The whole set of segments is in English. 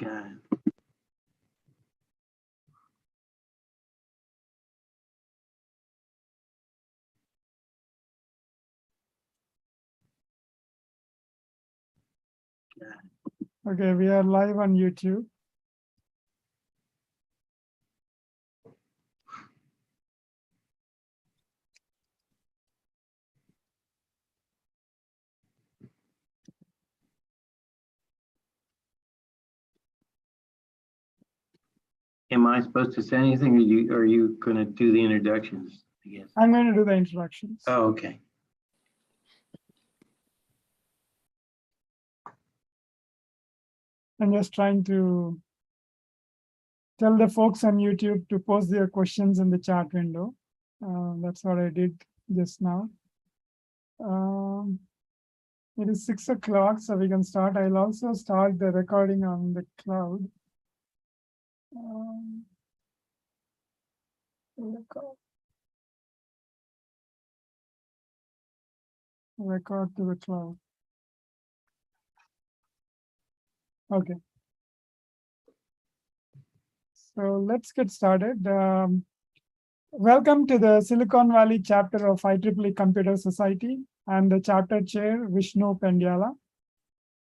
Okay. Okay, we are live on YouTube. Am I supposed to say anything, or are you going to do the introductions? I guess. I'm going to do the introductions. Oh, okay. I'm just trying to tell the folks on YouTube to post their questions in the chat window. That's what I did just now. It is 6 o'clock, so we can start. I'll also start the recording on the cloud. Record to the cloud. Okay. So let's get started. Welcome to the Silicon Valley chapter of IEEE Computer Society. I'm the chapter chair, Vishnu Pendyala.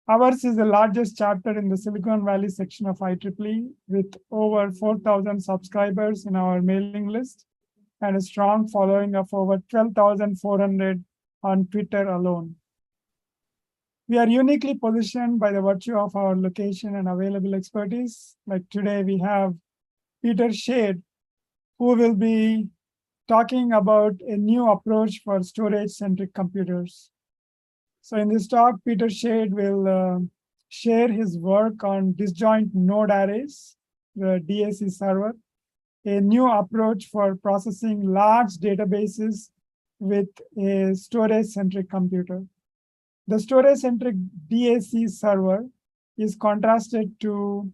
Ours is the largest chapter in the Silicon Valley section of IEEE with over 4,000 subscribers in our mailing list and a strong following of over 12,400 on Twitter alone. We are uniquely positioned by the virtue of our location and available expertise. Like today, we have Peter Schade, who will be talking about a new approach for storage-centric computers. So in this talk, Peter Schade will share his work on disjoint node arrays, the DAC server, a new approach for processing large databases with a storage-centric computer. The storage-centric DAC server is contrasted to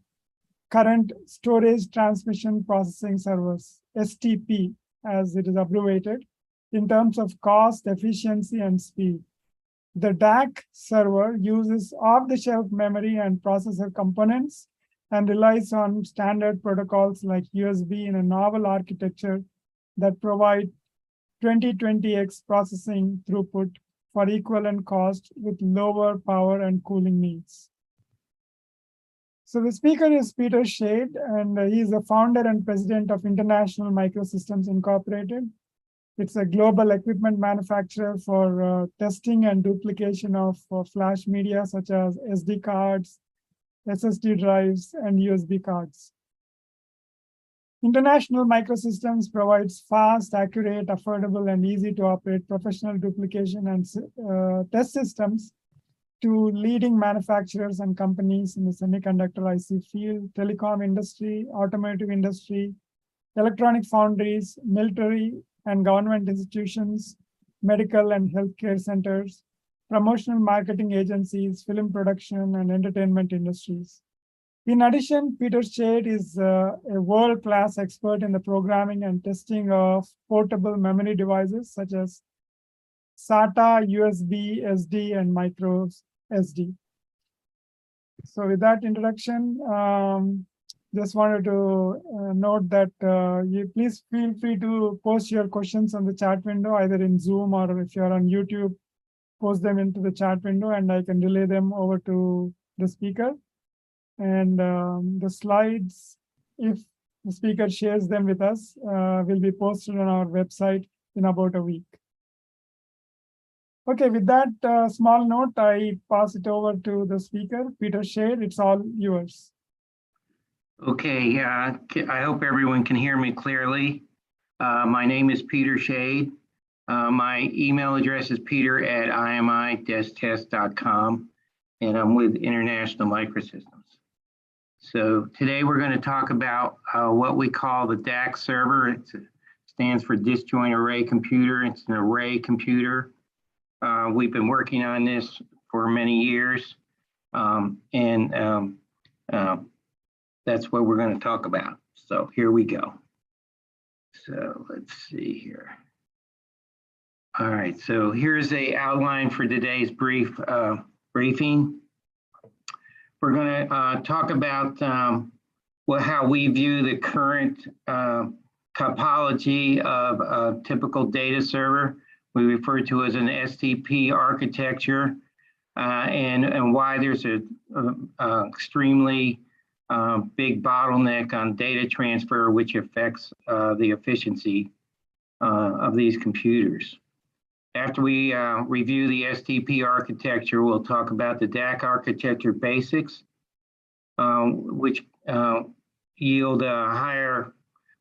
current storage transmission processing servers, STP, as it is abbreviated, in terms of cost, efficiency, and speed. The DAC server uses off-the-shelf memory and processor components and relies on standard protocols like USB in a novel architecture that provide 20x processing throughput for equivalent cost with lower power and cooling needs. So the speaker is Peter Schade, and he is the founder and president of International Microsystems Incorporated. It's a global equipment manufacturer for testing and duplication of flash media such as SD cards, SSD drives, and USB cards. International Microsystems provides fast, accurate, affordable, and easy to operate professional duplication and test systems to leading manufacturers and companies in the semiconductor IC field, telecom industry, automotive industry, electronic foundries, military and government institutions, medical and healthcare centers, promotional marketing agencies, film production, and entertainment industries. In addition, Peter Schade is a world-class expert in the programming and testing of portable memory devices such as SATA, USB, SD, and micro SD. So with that introduction, just wanted to note that you please feel free to post your questions on the chat window, either in Zoom or if you're on YouTube, post them into the chat window and I can relay them over to the speaker. And the slides, if the speaker shares them with us, will be posted on our website in about a week. Okay, with that small note, I pass it over to the speaker, Peter Schade. It's all yours. Okay, I hope everyone can hear me clearly. My name is Peter Schade. My email address is peter@imi-test.com, and I'm with International Microsystems. So today we're going to talk about what we call the DAC server. It stands for Disjoint Array Computer. It's an array computer. We've been working on this for many years, that's what we're going to talk about. So here we go. So let's see here. All right, so here's an outline for today's briefing. We're going to talk about how we view the current topology of a typical data server. We refer to as an STP architecture, and why there's a extremely big bottleneck on data transfer, which affects the efficiency of these computers. After we review the STP architecture, we'll talk about the DAC architecture basics, which yield a higher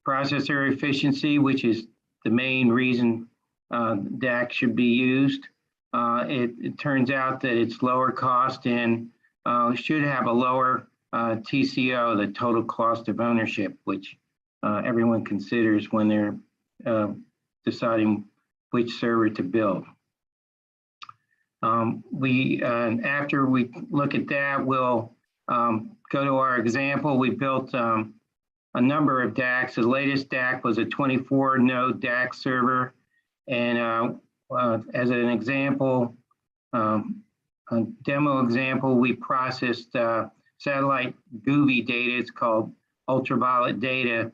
processor efficiency, which is the main reason DAC should be used. It turns out that it's lower cost and should have a lower TCO, the total cost of ownership, which everyone considers when they're deciding which server to build. After we look at that, we'll go to our example. We built a number of DACs. The latest DAC was a 24-node DAC server. And as an example, a demo example, we processed satellite GUVI data. It's called ultraviolet data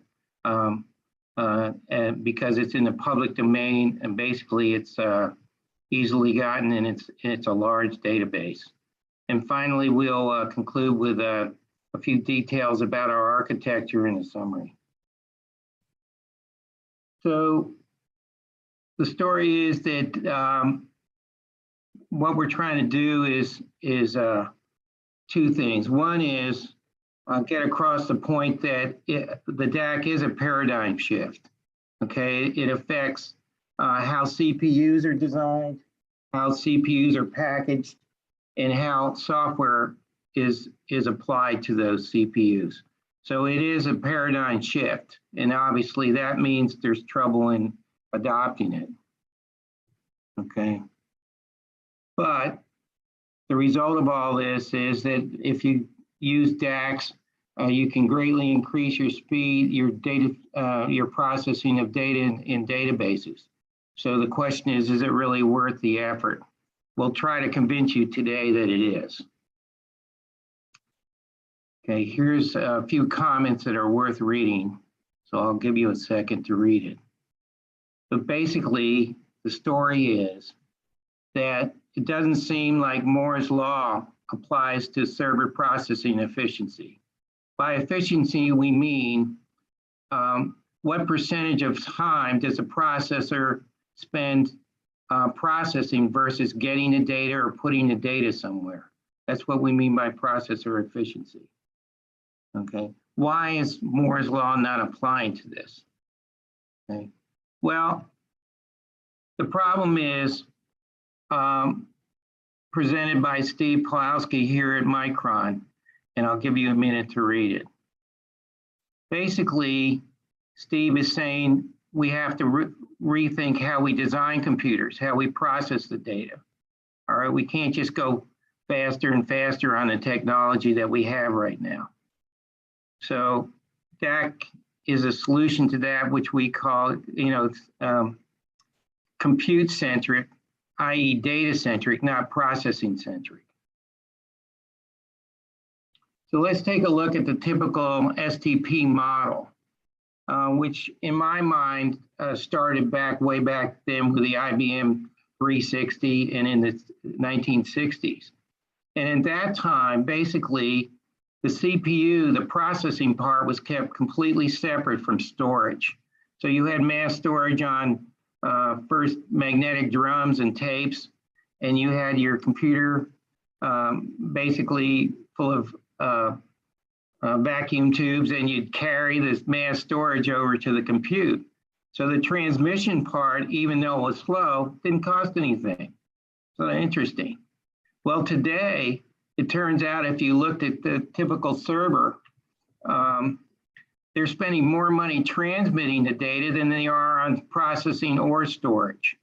and because it's in the public domain, and basically it's easily gotten, and it's a large database. And finally, we'll conclude with a few details about our architecture in a summary. So the story is that what we're trying to do is two things. One is get across the point that the DAC is a paradigm shift. Okay, it affects how CPUs are designed, how CPUs are packaged, and how software is applied to those CPUs. So it is a paradigm shift, and obviously that means there's trouble in adopting it. Okay, but the result of all this is that if you use DACs, you can greatly increase your speed, your data, your processing of data in databases. So the question is it really worth the effort? We'll try to convince you today that it is. Okay, here's a few comments that are worth reading. So I'll give you a second to read it. But basically, the story is that it doesn't seem like Moore's law applies to server processing efficiency. By efficiency, we mean what percentage of time does a processor spend processing versus getting the data or putting the data somewhere. That's what we mean by processor efficiency. Okay, why is Moore's law not applying to this? Okay, well, the problem is presented by Steve Pawlowski here at Micron, and I'll give you a minute to read it. Basically, Steve is saying we have to rethink how we design computers, how we process the data. All right, we can't just go faster and faster on the technology that we have right now. So DAC is a solution to that, which we call, compute-centric, i.e. data-centric, not processing-centric. So let's take a look at the typical STP model, which in my mind started way back then with the IBM 360 and in the 1960s. And at that time, basically, the CPU, the processing part, was kept completely separate from storage. So you had mass storage on first magnetic drums and tapes, and you had your computer basically full of vacuum tubes, and you'd carry this mass storage over to the compute. So the transmission part, even though it was slow, didn't cost anything. So interesting. Well, today, it turns out if you looked at the typical server, they're spending more money transmitting the data than they are on processing or storage.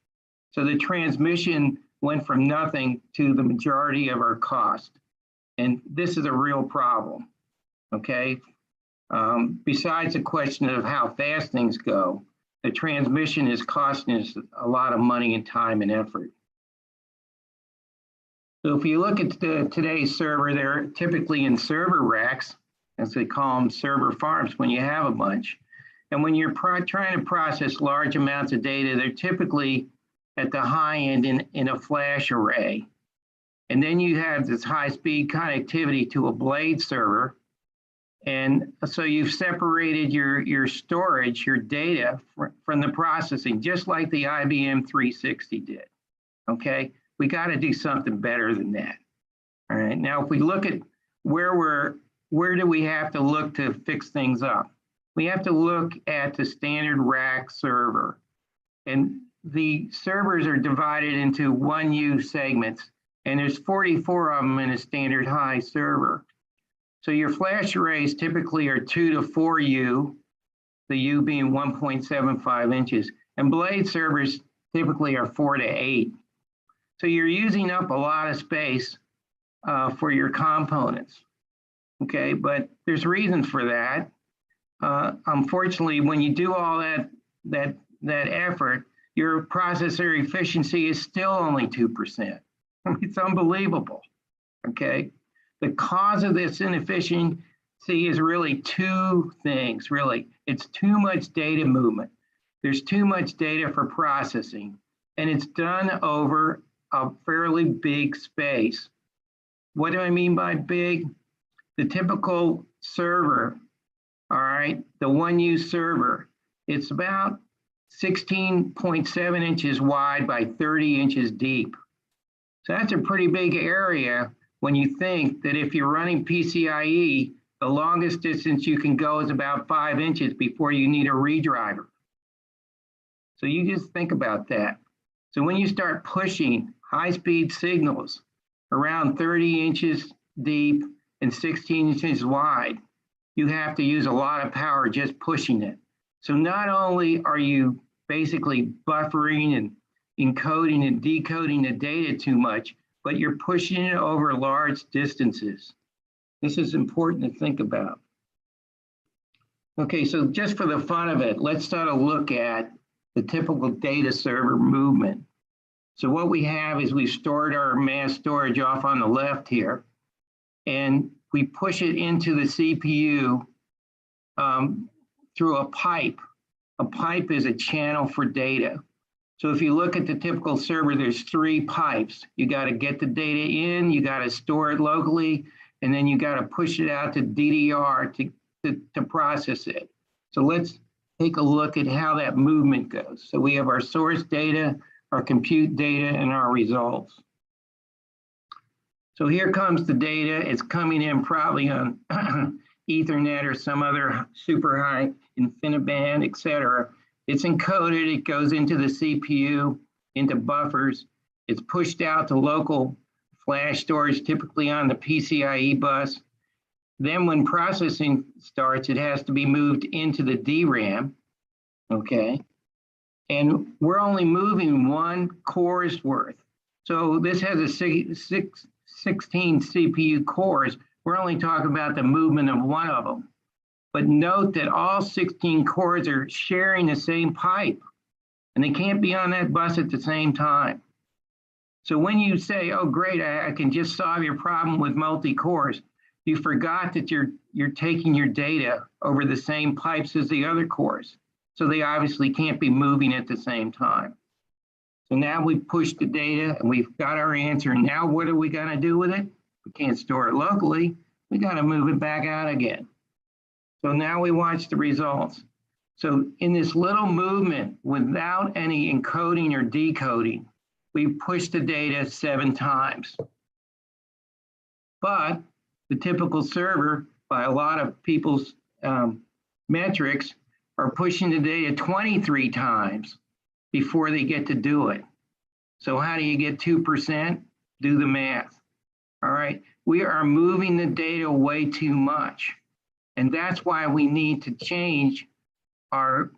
So the transmission went from nothing to the majority of our cost. And this is a real problem, okay? Besides the question of how fast things go, the transmission is costing us a lot of money and time and effort. So if you look at today's server, they're typically in server racks, as they call them, server farms, when you have a bunch. And when you're trying to process large amounts of data, they're typically at the high end in a flash array. And then you have this high-speed connectivity to a blade server. And so you've separated your storage, your data from the processing, just like the IBM 360 did, okay? We gotta do something better than that, all right? Now, if we look at where do we have to look to fix things up? We have to look at the standard rack server. And the servers are divided into 1U segments, and there's 44 of them in a standard high server. So your flash arrays typically are 2 to 4U, the U being 1.75 inches, and blade servers typically are 4 to 8. So you're using up a lot of space for your components, okay? But there's reasons for that. Unfortunately, when you do all that effort, your processor efficiency is still only 2%. It's unbelievable, okay? The cause of this inefficiency is really two things, really. It's too much data movement. There's too much data for processing, and it's done over a fairly big space. What do I mean by big? The typical server, all right, the 1U server, it's about 16.7 inches wide by 30 inches deep. So that's a pretty big area when you think that if you're running PCIe, the longest distance you can go is about 5 inches before you need a redriver. So you just think about that. So when you start pushing high-speed signals around 30 inches deep and 16 inches wide, you have to use a lot of power just pushing it. So not only are you basically buffering and encoding and decoding the data too much, but you're pushing it over large distances. This is important to think about. Okay, so just for the fun of it, let's start to look at the typical data server movement. So what we have is we've stored our mass storage off on the left here, and we push it into the CPU through a pipe. A pipe is a channel for data. So if you look at the typical server, there's 3 pipes. You got to get the data in, you got to store it locally, and then you got to push it out to DDR to process it. So let's take a look at how that movement goes. So we have our source data, our compute data, and our results. So here comes the data. It's coming in probably on Ethernet or some other super high InfiniBand, et cetera. It's encoded, it goes into the CPU, into buffers. It's pushed out to local flash storage, typically on the PCIe bus. Then when processing starts, it has to be moved into the DRAM, okay? And we're only moving 1 core's worth. So this has a 16 CPU cores. We're only talking about the movement of 1 of them. But note that all 16 cores are sharing the same pipe, and they can't be on that bus at the same time. So when you say, oh, great, I can just solve your problem with multi-cores, you forgot that you're taking your data over the same pipes as the other cores. So they obviously can't be moving at the same time. So now we've pushed the data and we've got our answer. And now what are we gonna do with it? We can't store it locally. We gotta move it back out again. So now we watch the results. So in this little movement, without any encoding or decoding, we pushed the data 7 times. But the typical server, by a lot of people's metrics, are pushing the data 23 times before they get to do it. So how do you get 2%? Do the math. All right, we are moving the data way too much. And that's why we need to change our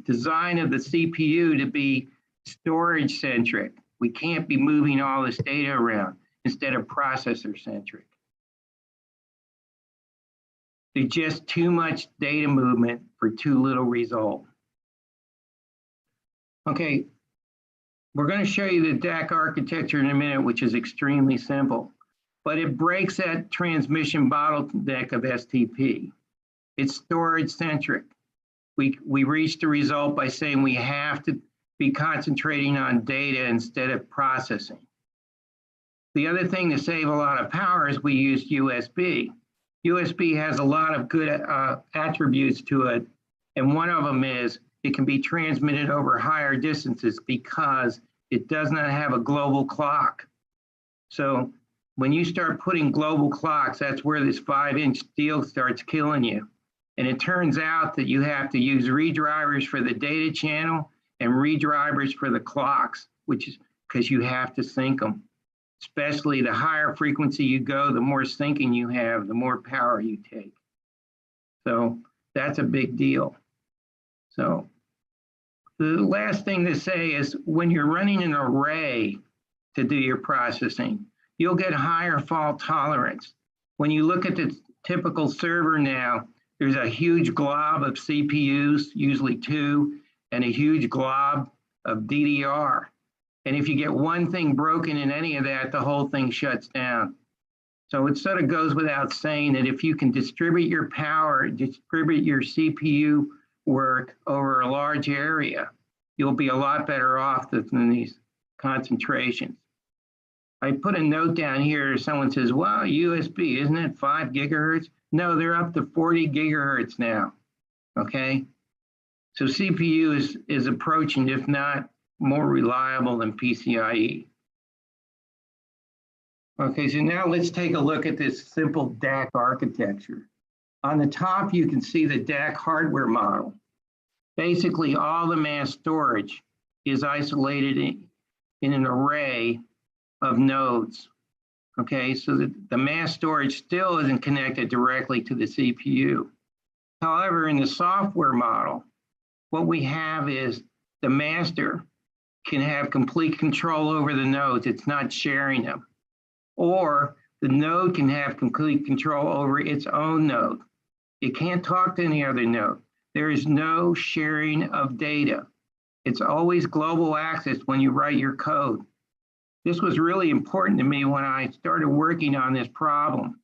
design of the CPU to be storage-centric. We can't be moving all this data around instead of processor-centric. There's just too much data movement for too little result. Okay, We're going to show you the DAC architecture in a minute, which is extremely simple, but it breaks that transmission bottleneck of STP. It's storage-centric. We reached the result by saying we have to be concentrating on data instead of processing. The other thing to save a lot of power is we use USB. USB has a lot of good attributes to it, and one of them is it can be transmitted over higher distances because it does not have a global clock. So when you start putting global clocks, that's where this 5-inch steel starts killing you. And it turns out that you have to use redrivers for the data channel and redrivers for the clocks, which is because you have to sync them. Especially the higher frequency you go, the more syncing you have, the more power you take. So that's a big deal. So the last thing to say is when you're running an array to do your processing, you'll get higher fault tolerance. When you look at the typical server now, there's a huge glob of CPUs, usually 2, and a huge glob of DDR. And if you get one thing broken in any of that, the whole thing shuts down. So it sort of goes without saying that if you can distribute your power, distribute your CPU work over a large area, you'll be a lot better off than these concentrations. I put a note down here, someone says, well, USB, isn't it 5 gigahertz? No, they're up to 40 gigahertz now, okay? So CPU is approaching, if not more reliable than PCIe. Okay, so now let's take a look at this simple DAC architecture. On the top, you can see the DAC hardware model. Basically, all the mass storage is isolated in an array of nodes. Okay, so the mass storage still isn't connected directly to the CPU. However, in the software model, what we have is the master can have complete control over the nodes. It's not sharing them. Or the node can have complete control over its own node. It can't talk to any other node. There is no sharing of data. It's always global access when you write your code. This was really important to me when I started working on this problem.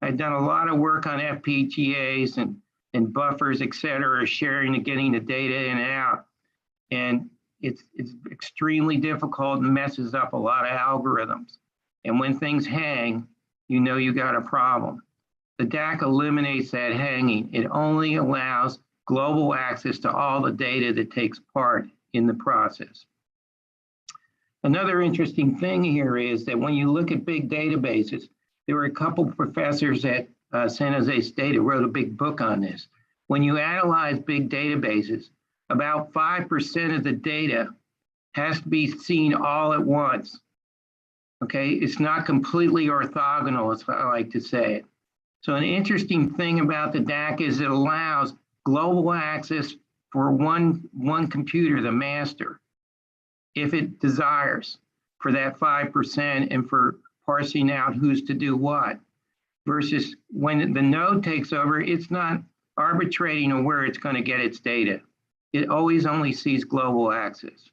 I'd done a lot of work on FPGAs and buffers, et cetera, sharing and getting the data in and out. And it's extremely difficult and messes up a lot of algorithms. And when things hang, you know you got a problem. The DAC eliminates that hanging. It only allows global access to all the data that takes part in the process. Another interesting thing here is that when you look at big databases, there were a couple professors at San Jose State who wrote a big book on this. When you analyze big databases, about 5% of the data has to be seen all at once. Okay, it's not completely orthogonal, as I like to say it. So an interesting thing about the DAC is it allows global access for one computer, the master, if it desires, for that 5% and for parsing out who's to do what. Versus when the node takes over, it's not arbitrating on where it's going to get its data. It always only sees global access.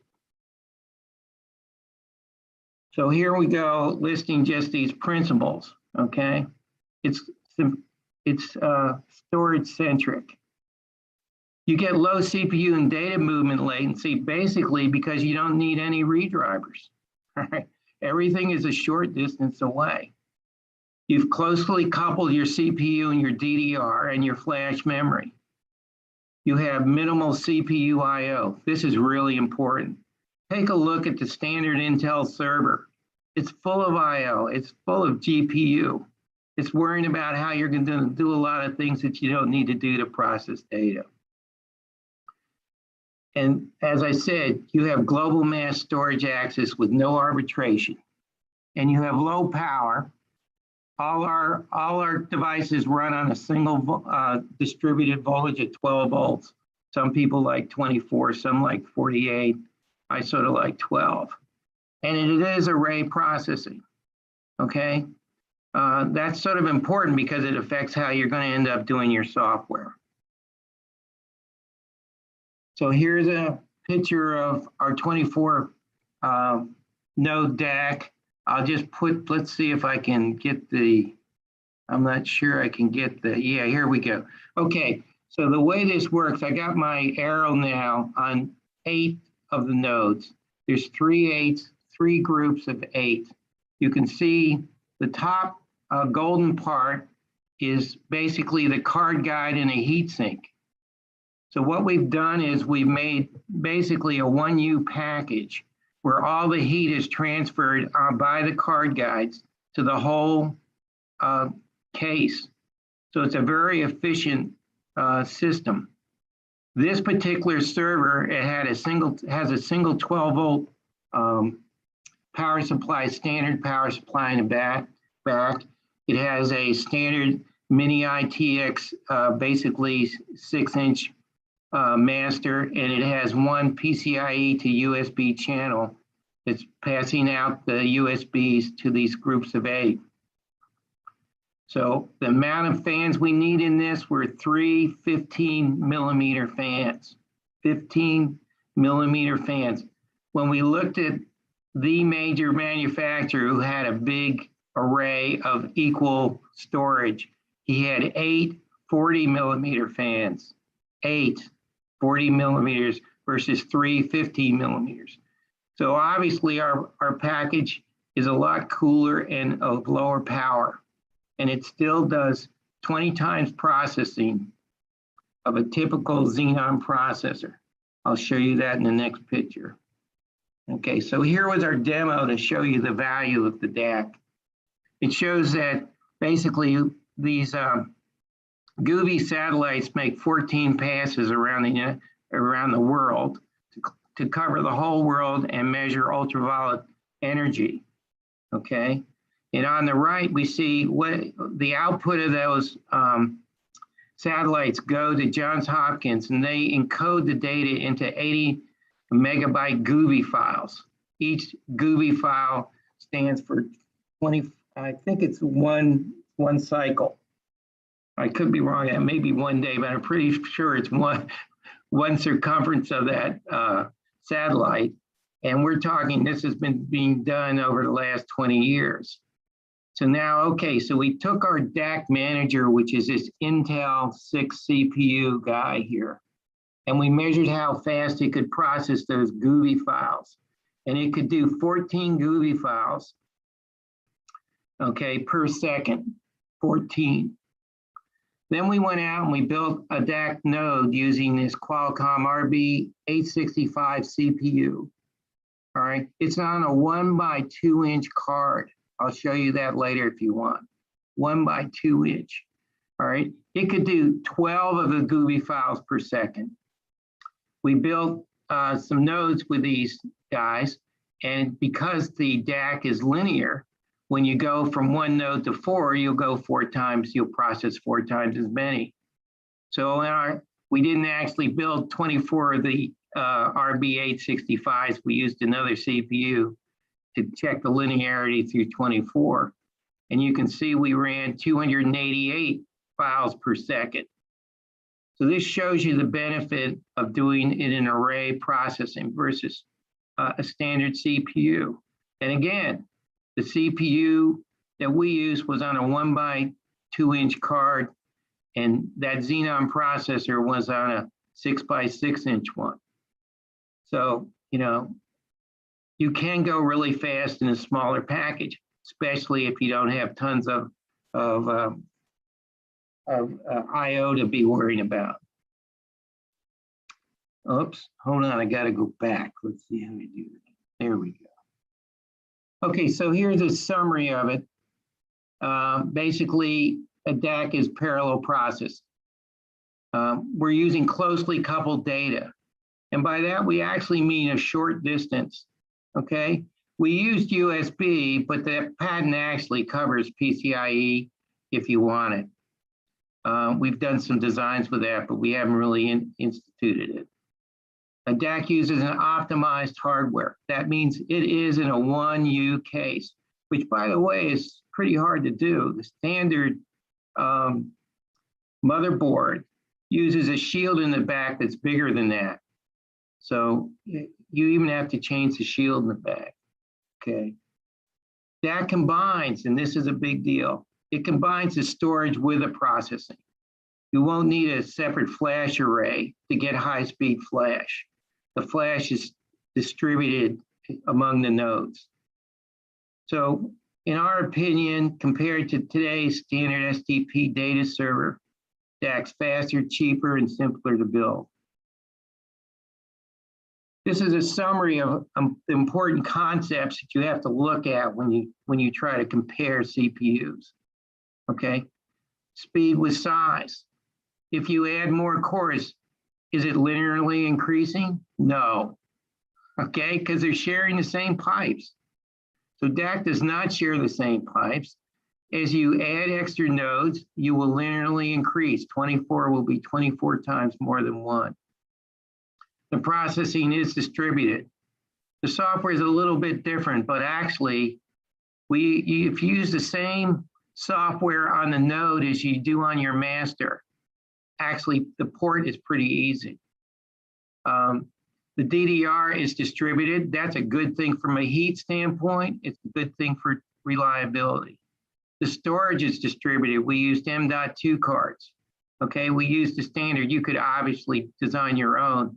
So here we go, listing just these principles, okay? It's storage-centric. You get low CPU and data movement latency basically because you don't need any redrivers, right? Everything is a short distance away. You've closely coupled your CPU and your DDR and your flash memory. You have minimal CPU I/O. This is really important. Take a look at the standard Intel server. It's full of I/O. It's full of GPU. It's worrying about how you're going to do a lot of things that you don't need to do to process data. And as I said, you have global mass storage access with no arbitration. And you have low power. All our devices run on a single distributed voltage at 12 volts. Some people like 24, some like 48. I sort of like 12. And it is array processing, okay? That's sort of important because it affects how you're going to end up doing your software. So here's a picture of our 24 node DAC. I'll just put, let's see if I can get the, I'm not sure I can get the, yeah, here we go. Okay, so the way this works, I got my arrow now on 8 of the nodes. There's 3 8s, 3 groups of 8. You can see the top golden part is basically the card guide and a heat sink. So what we've done is we've made basically a 1U package where all the heat is transferred by the card guides to the whole case. So it's a very efficient system. This particular server, it has a single 12 volt power supply, standard power supply in the back. It has a standard mini ITX, basically 6-inch master, and it has one PCIe to USB channel that's passing out the USBs to these groups of 8. So the amount of fans we need in this were 3 15-millimeter fans, 15-millimeter fans. When we looked at the major manufacturer who had a big array of equal storage, he had 8 40-millimeter fans, 8 40 millimeters versus 3 15 millimeters. So obviously our package is a lot cooler and of lower power, and it still does 20 times processing of a typical Xenon processor. I'll show you that in the next picture. Okay, so here was our demo to show you the value of the DAC. It shows that basically these Goovy satellites make 14 passes around the world to cover the whole world and measure ultraviolet energy. Okay, and on the right we see what the output of those satellites go to Johns Hopkins, and they encode the data into 80 megabyte Goovy files. Each Goovy file stands for 20. I think it's one cycle. I could be wrong, it may be 1 day, but I'm pretty sure it's one circumference of that satellite. And we're talking, this has been being done over the last 20 years. So now, okay, so we took our DAC manager, which is this Intel 6 CPU guy here, and we measured how fast it could process those Goovy files. And it could do 14 Goovy files, okay, per second, 14. Then we went out and we built a DAC node using this Qualcomm RB865 CPU. All right, it's on a 1x2 inch card. I'll show you that later if you want. 1x2 inch. All right, it could do 12 of the Goovy files per second. We built some nodes with these guys, and because the DAC is linear, when you go from one node to 4, you'll go 4 times, you'll process 4 times as many. So we didn't actually build 24 of the RB865s. We used another CPU to check the linearity through 24. And you can see we ran 288 files per second. So this shows you the benefit of doing it in array processing versus a standard CPU. And again, the CPU that we used was on a 1x2 inch card, and that Xenon processor was on a 6x6 inch one. So, you know, you can go really fast in a smaller package, especially if you don't have tons of I/O to be worried about. Oops, hold on, I gotta go back. Let's see how we do that. There we go. Okay, so here's a summary of it. Basically, a DAC is parallel processed. We're using closely coupled data. And by that, we actually mean a short distance, okay? We used USB, but the patent actually covers PCIe if you want it. We've done some designs with that, but we haven't really instituted it. A DAC uses an optimized hardware. That means it is in a 1U case, which by the way is pretty hard to do. The standard motherboard uses a shield in the back that's bigger than that. So you even have to change the shield in the back, okay? That combines, and this is a big deal, it combines the storage with the processing. You won't need a separate flash array to get high-speed flash. The flash is distributed among the nodes. So in our opinion, compared to today's standard SDP data server, DAC's faster, cheaper, and simpler to build. This is a summary of the important concepts that you have to look at when you try to compare CPUs, okay? Speed with size. If you add more cores, is it linearly increasing? No, okay, because they're sharing the same pipes. So DAC does not share the same pipes. As you add extra nodes, you will linearly increase. 24 will be 24 times more than 1. The processing is distributed. The software is a little bit different, but actually, if you use the same software on the node as you do on your master, actually the port is pretty easy. The DDR is distributed. That's a good thing from a heat standpoint. It's a good thing for reliability. The storage is distributed. We used M.2 cards. Okay, we used the standard. You could obviously design your own,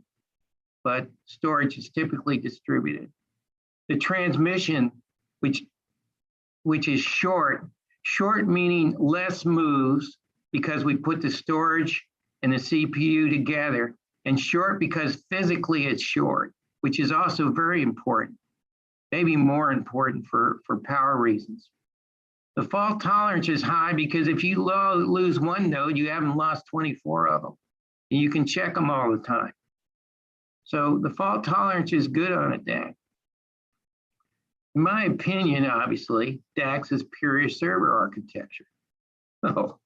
but storage is typically distributed. The transmission, which is short meaning less moves because we put the storage and the CPU together, and short because physically it's short, which is also very important, maybe more important for power reasons. The fault tolerance is high because if you lose one node, you haven't lost 24 of them. And you can check them all the time. So the fault tolerance is good on a DAC. In my opinion, obviously, DAC's is pure server architecture. Oh.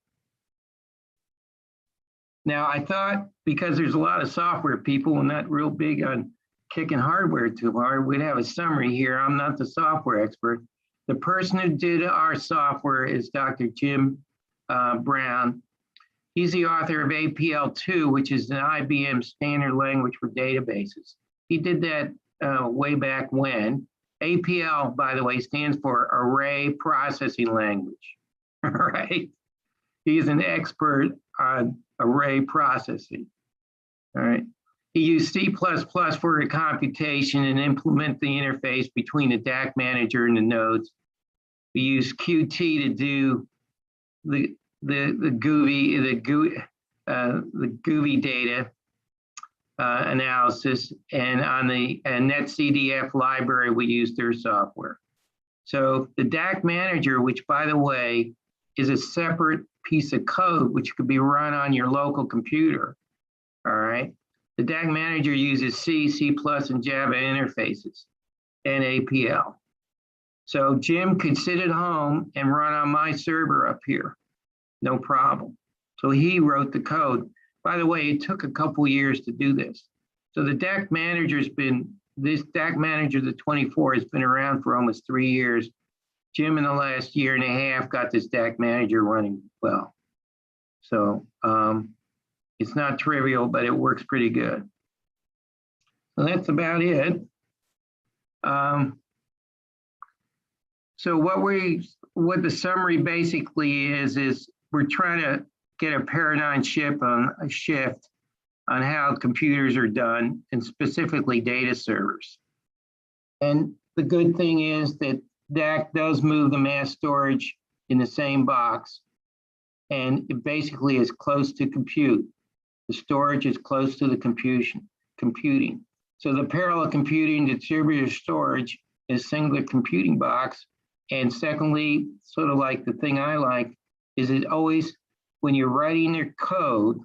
Now, I thought because there's a lot of software people and not real big on kicking hardware too hard, we'd have a summary here. I'm not the software expert. The person who did our software is Dr. Jim Brown. He's the author of APL2, which is an IBM standard language for databases. He did that way back when. APL, by the way, stands for Array Processing Language, all right? He's an expert on array processing, all right? He used C++ for the computation and implement the interface between the DAC manager and the nodes. We use Qt to do the GUI data analysis, and on the NetCDF library, we use their software. So the DAC manager, which by the way, is a separate piece of code which could be run on your local computer, all right? The DAC manager uses C, C+, and Java interfaces, and APL. So Jim could sit at home and run on my server up here, no problem. So he wrote the code. By the way, it took a couple years to do this. So the DAC manager's been, this DAC manager, the 24, has been around for almost 3 years. Jim in the last year and a half got this DAC manager running well. So it's not trivial, but it works pretty good. So that's about it. So what the summary basically is we're trying to get a paradigm shift on how computers are done, and specifically data servers. And the good thing is that DAC does move the mass storage in the same box, and it basically is close to compute. The storage is close to the computing. So the parallel computing distributed storage is singular computing box. And secondly, sort of like the thing I like, is it always, when you're writing your code,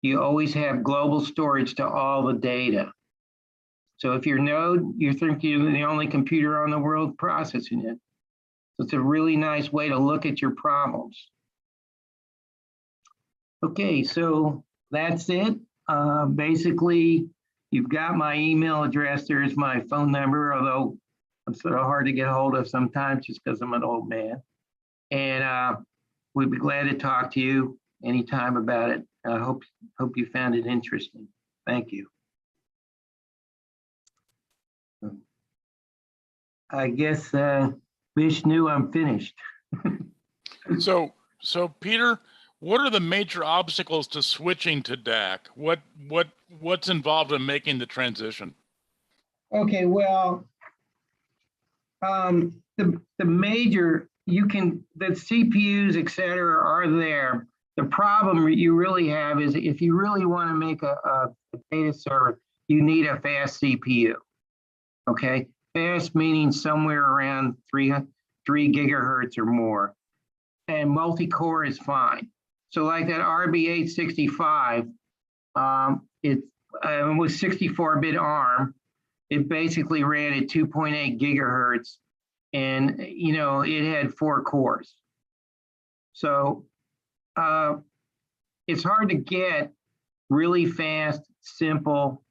you always have global storage to all the data. So if your node, you think you're the only computer on the world processing it. So it's a really nice way to look at your problems. Okay, so that's it. Basically, you've got my email address. There's my phone number, although I'm sort of hard to get a hold of sometimes just because I'm an old man. And we'd be glad to talk to you anytime about it. I hope you found it interesting. Thank you. I guess, Vishnu, I'm finished. So Peter, what are the major obstacles to switching to DAC? What's involved in making the transition? Okay, well, the major, the CPUs, et cetera, are there. The problem you really have is if you really want to make a data server, you need a fast CPU. Okay, fast meaning somewhere around 3 gigahertz or more, and multi-core is fine. So like that RB865, it was 64-bit ARM. It basically ran at 2.8 gigahertz, and it had 4 cores. So it's hard to get really fast, simple,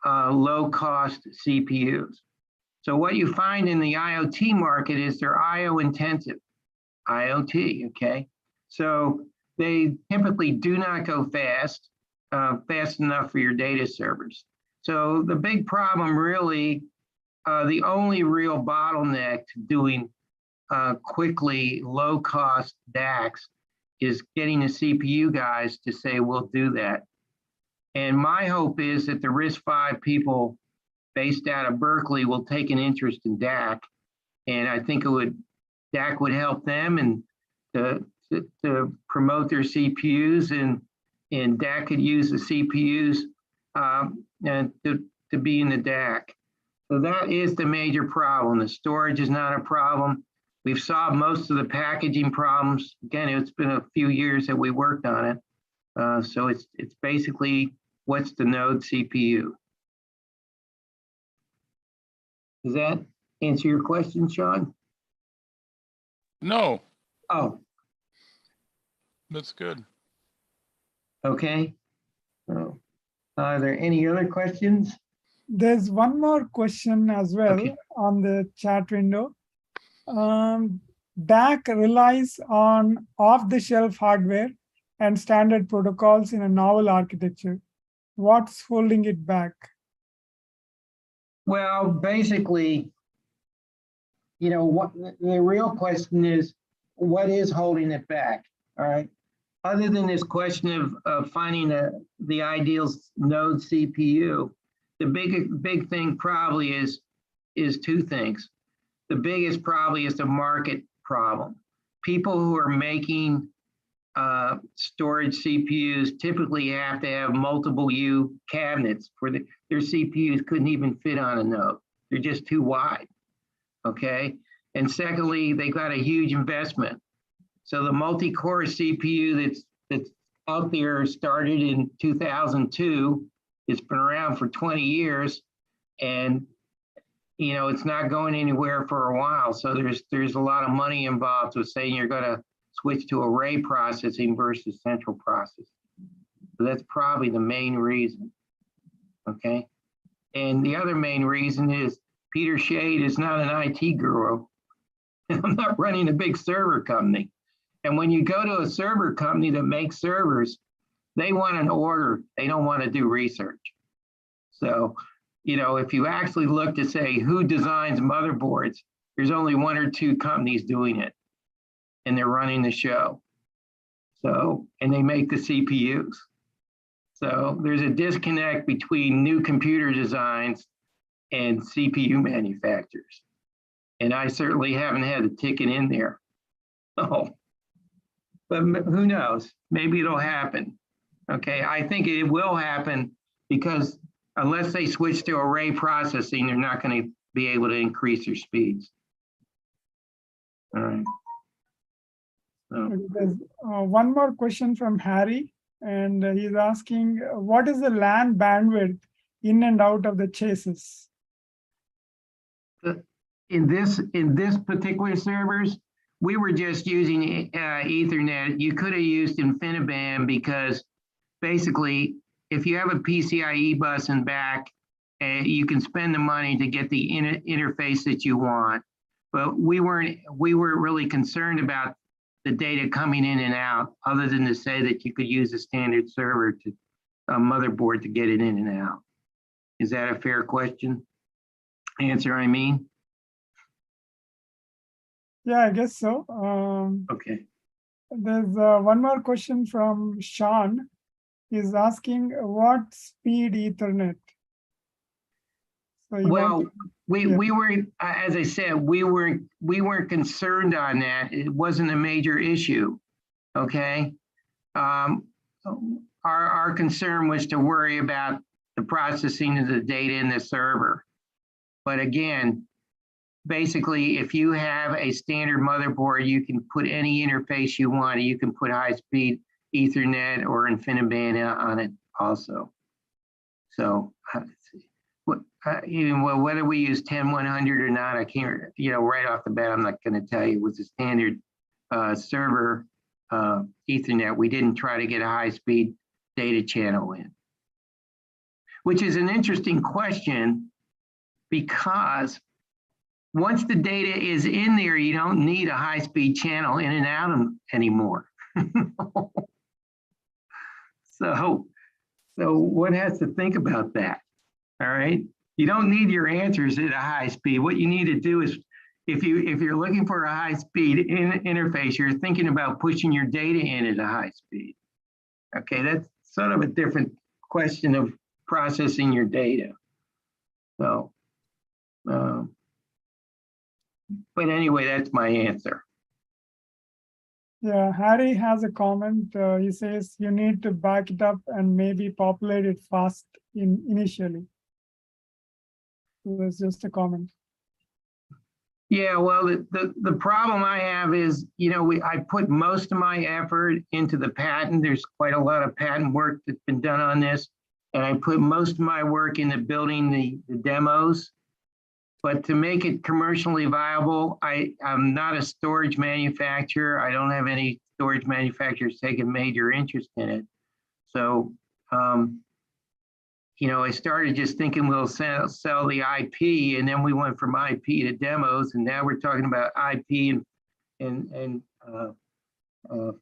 low-cost CPUs. So what you find in the IoT market is they're IO intensive, IoT, okay? So they typically do not go fast enough for your data servers. So the big problem really, the only real bottleneck to doing quickly low-cost DACs is getting the CPU guys to say, we'll do that. And my hope is that the RISC-V people based out of Berkeley will take an interest in DAC. And I think DAC would help them and to promote their CPUs, and DAC could use the CPUs and to be in the DAC. So that is the major problem. The storage is not a problem. We've solved most of the packaging problems. Again, it's been a few years that we worked on it. So it's basically what's the node CPU. Does that answer your question, Sean? No. Oh, That's good. okay. So, are there any other questions? There's one more question as well Okay. on the chat window. DAC relies on off-the-shelf hardware and standard protocols in a novel architecture. What's holding it back? Well, basically, what the real question is, what is holding it back? All right. Other than this question of finding the ideal node CPU, the big thing probably is 2 things. The biggest probably is the market problem. People who are making storage CPUs typically have to have multiple U cabinets for their CPUs couldn't even fit on a node. They're just too wide, okay? And secondly, they got a huge investment. So the multi-core CPU that's out there started in 2002. It's been around for 20 years, and it's not going anywhere for a while. So there's a lot of money involved with saying you're going to switch to array processing versus central processing. So that's probably the main reason. Okay. And the other main reason is Peter Schade is not an IT guru. I'm not running a big server company. And when you go to a server company that makes servers, they want an order. They don't want to do research. So, if you actually look to say who designs motherboards, there's only 1 or 2 companies doing it, and they're running the show. So, and they make the CPUs. So there's a disconnect between new computer designs and CPU manufacturers. And I certainly haven't had a ticket in there. Oh, but who knows? Maybe it'll happen. Okay, I think it will happen because unless they switch to array processing, they're not going to be able to increase their speeds. All right. So. There's one more question from Harry, and he's asking, what is the LAN bandwidth in and out of the chases? In this particular servers, we were just using Ethernet. You could have used InfiniBand because basically, if you have a PCIe bus and back, you can spend the money to get the interface that you want. But we weren't really concerned about the data coming in and out, other than to say that you could use a standard server to a motherboard to get it in and out. Is that a fair question? Answer, I mean? Yeah, I guess so. Okay. There's one more question from Sean. He's asking what speed Ethernet? So he Well, wants- we yeah. we were, as I said, we weren't concerned on that. It wasn't a major issue. Okay. Our concern was to worry about the processing of the data in the server. But again, basically, if you have a standard motherboard, you can put any interface you want. You can put high-speed Ethernet or InfiniBand on it also. So even whether we use 10100 or not, I can't, right off the bat, I'm not going to tell you. With the standard server Ethernet, we didn't try to get a high-speed data channel in, which is an interesting question because once the data is in there, you don't need a high-speed channel in and out anymore. So one has to think about that. All right. You don't need your answers at a high speed. What you need to do is, if you're looking for a high speed interface, you're thinking about pushing your data in at a high speed. Okay, that's sort of a different question of processing your data. So, but anyway, that's my answer. Yeah, Harry has a comment. He says you need to back it up and maybe populate it fast initially. So that's just a comment. Yeah, well, the problem I have is, I put most of my effort into the patent. There's quite a lot of patent work that's been done on this. And I put most of my work into building the demos. But to make it commercially viable, I'm not a storage manufacturer. I don't have any storage manufacturers taking major interest in it. So, I started just thinking we'll sell the IP, and then we went from IP to demos, and now we're talking about IP and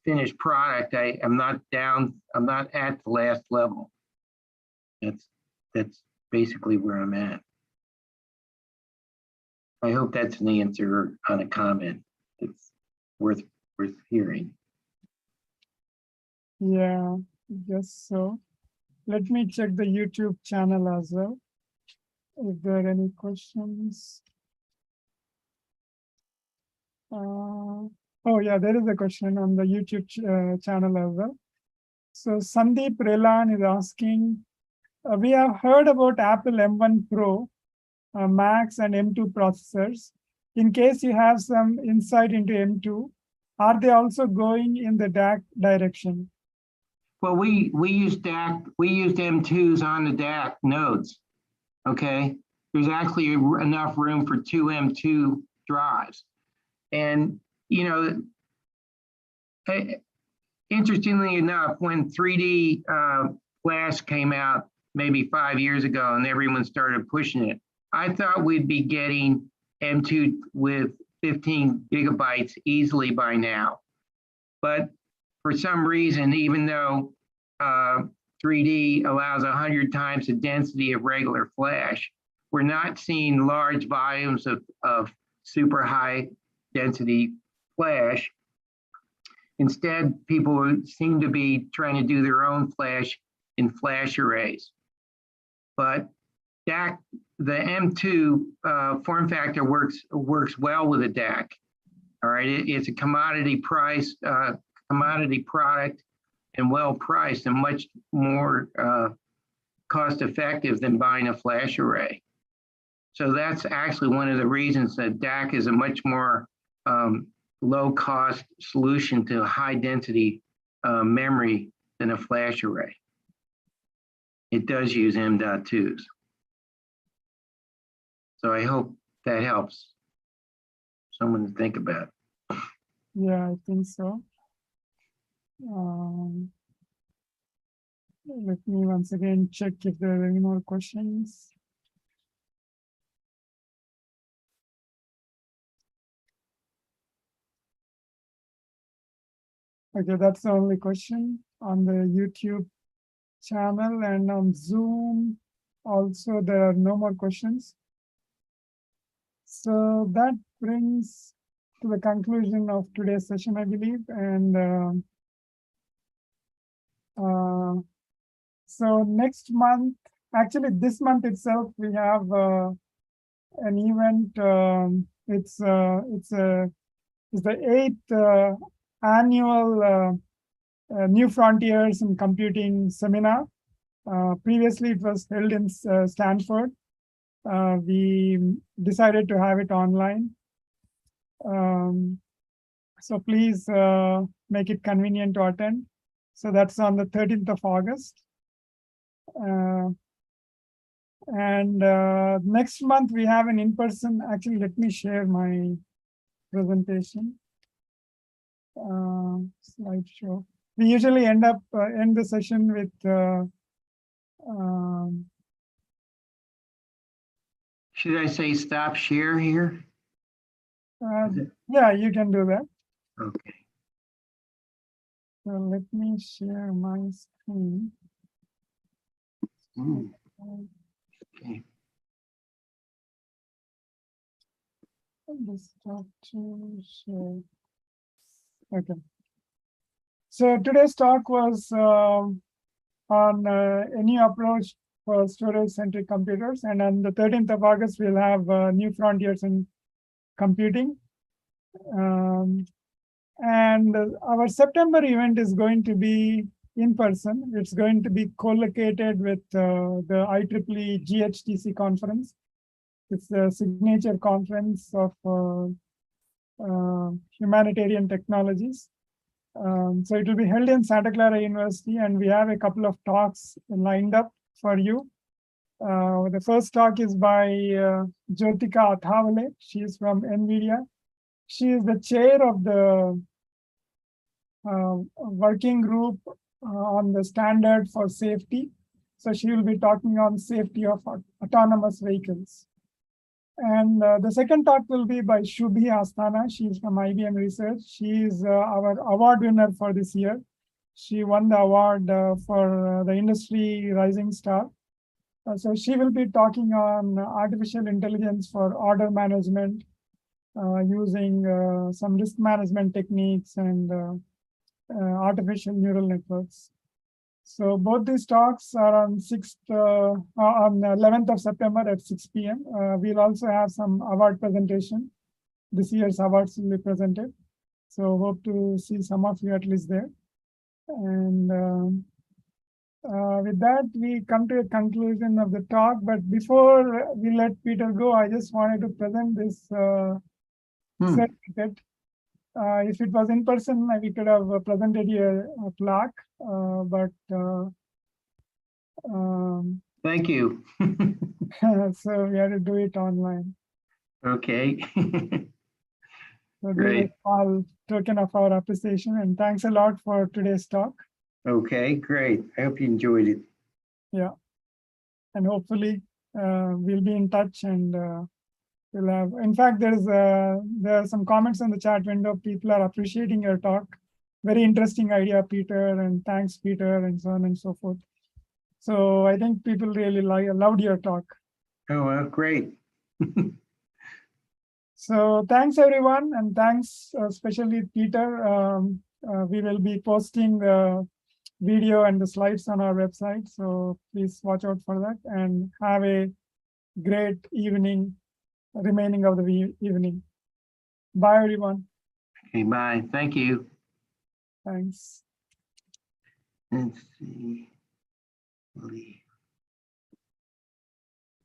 finished product. I'm not at the last level. That's basically where I'm at. I hope that's an answer on a comment. It's worth hearing. Yeah, I guess so. Let me check the YouTube channel as well. If there are any questions. Oh yeah, there is a question on the YouTube channel as well. So Sandeep Relan is asking, we have heard about Apple M1 Pro, Max and M2 processors. In case you have some insight into M2, are they also going in the DAC direction? Well, we used DAC, we used M2s on the DAC nodes. Okay, there's actually enough room for 2 M2 drives. And, interestingly enough, when 3D Flash came out maybe 5 years ago and everyone started pushing it, I thought we'd be getting M2 with 15 gigabytes easily by now. But for some reason, even though 3D allows 100 times the density of regular Flash, we're not seeing large volumes of super high density Flash. Instead, people seem to be trying to do their own Flash in Flash arrays. But DAC, the M2 form factor works well with a DAC. All right, it's a commodity price, commodity product, and well priced, and much more cost effective than buying a Flash array. So that's actually one of the reasons that DAC is a much more low cost solution to high density memory than a Flash array. It does use M.2s. So I hope that helps someone to think about. Yeah, I think so. Let me once again check if there are any more questions. Okay, that's the only question on the YouTube channel, and on Zoom also there are no more questions. So that brings to the conclusion of today's session, I believe. And so next month, actually this month itself, we have an event. It's the 8th annual New Frontiers in Computing seminar. Previously, it was held in Stanford. We decided to have it online. So please make it convenient to attend. So that's on the 13th of August. And next month we have an in-person. Actually, let me share my presentation. Slideshow. We usually end the session with Should I say stop share here? yeah, you can do that. Okay. So let me share my screen. Okay. Just start to share. Okay. So today's talk was on a new approach for storage-centric computers, and on the 13th of August we'll have New Frontiers in Computing. And our September event is going to be in person. It's going to be co-located with the IEEE GHTC conference. It's the signature conference of humanitarian technologies. So it will be held in Santa Clara University, and we have a couple of talks lined up for you. The first talk is by Jyotika Athavale. She is from NVIDIA. She is the chair of the working group on the standard for safety. So she will be talking on safety of autonomous vehicles. And the second talk will be by Shubhi Asthana. She is from IBM Research. She is our award winner for this year. She won the award for the Industry Rising Star. So she will be talking on artificial intelligence for order management using some risk management techniques and artificial neural networks. So both these talks are on 11th of September at 6 p.m. We'll also have some award presentation. This year's awards will be presented. So hope to see some of you at least there. And with that, we come to a conclusion of the talk. But before we let Peter go, I just wanted to present this certificate. If it was in person, we could have presented here a plaque, but Thank you. so we had to do it online. Okay. So Great. this is all token of our appreciation, and thanks a lot for today's talk. Okay, great. I hope you enjoyed it. Yeah, and hopefully we'll be in touch, and we'll have. In fact, there are some comments in the chat window. People are appreciating your talk. Very interesting idea, Peter, and thanks, Peter, and so on and so forth. So I think people really loved your talk. Oh, well, great. So thanks, everyone, and thanks especially Peter. We will be posting the video and the slides on our website, so please watch out for that, and have a great evening, remaining of the evening. Bye, everyone. Okay, bye. Thank you. Thanks. Let's see.